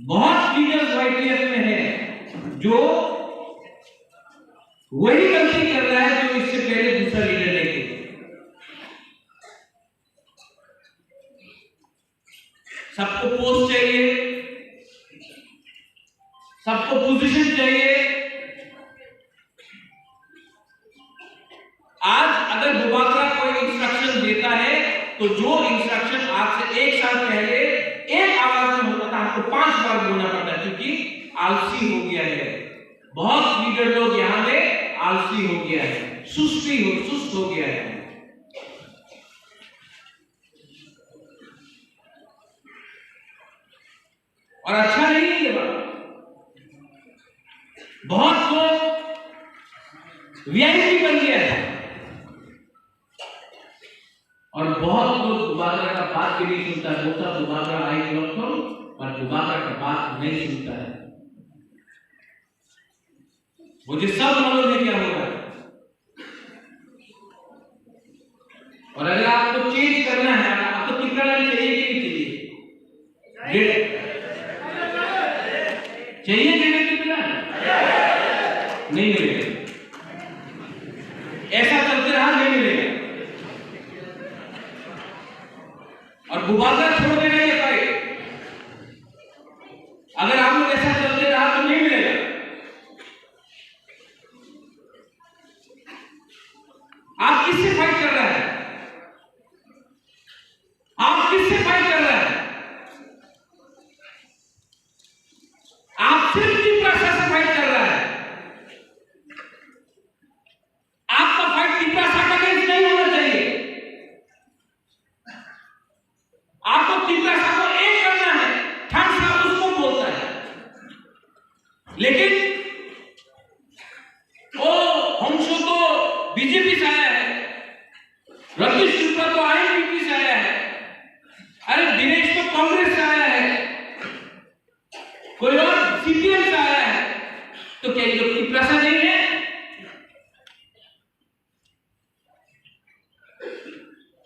बहुत leaders YTF में है जो वही गलती कर रहा है जो इससे पहले दूसरा लीडर ने की। सबको पोस्ट चाहिए, सबको पोजीशन चाहिए। आज अगर बुबाकरा कोई इंस्ट्रक्शन देता है तो जो इंस्ट्रक्शन आज से 1 साल पहले एक आवाज में होता था, आपको 5 बार बोलना पड़ता है, क्योंकि आलसी हो गया है। बहुत लीडर लोग यहां में आलसी हो गया है, सुस्त हो गया है। और अच्छा नहीं है ये बात। बहुत लोग वीआईपी बन गया है और बहुत लोग बुबाकरा का बात भी नहीं सुनता। बोलता बुबाकरा आई और बुबाकरा का बात नहीं सुनता है। मुझे सब मालूम है क्या हो रहा है। और अगर आपको चेंज करना है, आपको कितना लाइन चाहिए कि नहीं चाहिए? चाहिए कितना? नहीं मिलेगा। ऐसा चलते रहा नहीं मिलेगा। और बुबाकरा छोड़ देना ये फाइट। अगर आप लोग ऐसा चलते रहा तो नहीं मिलेगा। आप किससे फाइट कर रहे हैं? आप किससे फाइट कर रहे हैं? आप सिर्फ तिपरासा से फाइट कर रहा है। आपका फाइट तिपरासा का अगेंस्ट नहीं होना चाहिए। आपको तिपरासा को एक करना है, थर्ड साहब उसको बोलता है। लेकिन ओ हमशो तो बीजेपी से आया है, रतीश शुक्ला तो आईएनपी से आया है, अरे दिनेश तो कांग्रेस से आया है, कोई और सीपीएम से आया है, तो क्या ये लोग तिपरासा नहीं है?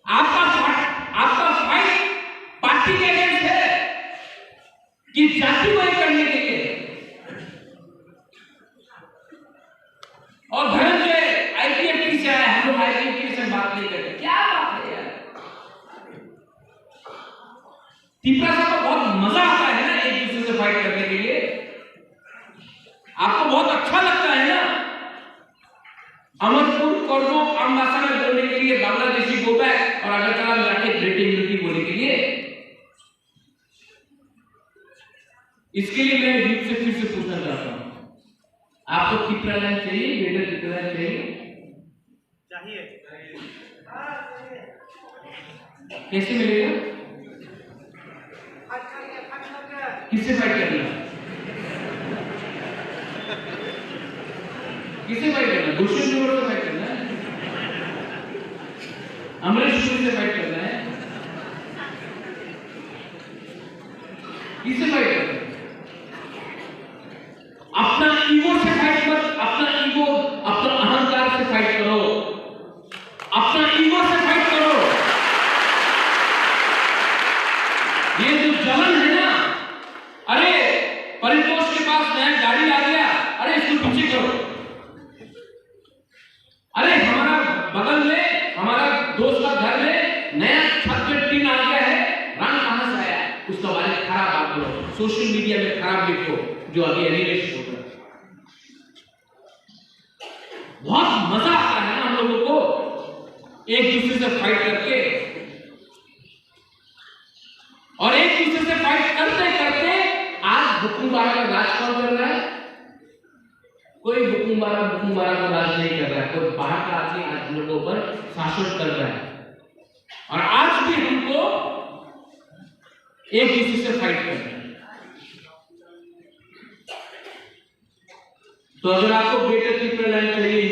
आपका फाइट पार्टी के अगेंस्ट है कि जाति को एक करने के लिए? और धनंजय आईपीएफ से आया, हम लोग आईपीएफ से बात नहीं करते। क्या बात है यार? तिपरासा को बहुत मजा आता है ना एक दूसरे से फाइट करने के लिए। आपको बहुत अच्छा लगता है ना अमरपुर कोर्डो अम्बासा में बोलने के लिए, बांग्लादेशी गो बैक और अगरतला में जाके ग्रेटिंग बोलने के लिए। इसके लिए मैं यूथ से फिर से पूछना चाहता हूं, आपको कितना लाइन चाहिए? बेटर कितना लाइन चाहिए? कैसे मिलेगा? किससे फाइट करना? किससे फाइट करना? दुष्यंत जोड़ से फाइट करना है? अमरीश पुरी से फाइट करना है? किससे फाइट करना है? अपना ईगो से फाइट मत, अपना ईगो, अपना अहंकार से फाइट करो, अपना ईगो से फाइट करो। ये जो जलन है ना, अरे परितोष के पास नया गाड़ी आ गया, अरे इसको पीछे करो। अरे हमारा बगल में, हमारा दोस्त का घर में नया छत पे टीन आ गया है, रंग कहां से आया? उसका बारे में खराब बात करो, सोशल मीडिया में खराब लिखो, जो अभी एनिमेशन हो रहा है। बहुत मजा आता है ना हम लोगों को एक दूसरे से फाइट करके, और एक दूसरे से फाइट करते करते आज हुकुमबारा का राज कौन कर रहा है? कोई हुकुमबारा का राज नहीं कर रहा है, कोई बाहर का आदमी आज हम लोगों पर शासन कर रहा है। और आज भी हमको एक दूसरे से फाइट करना है। तो अगर आपको बेटर कितना लाइन चाहिए,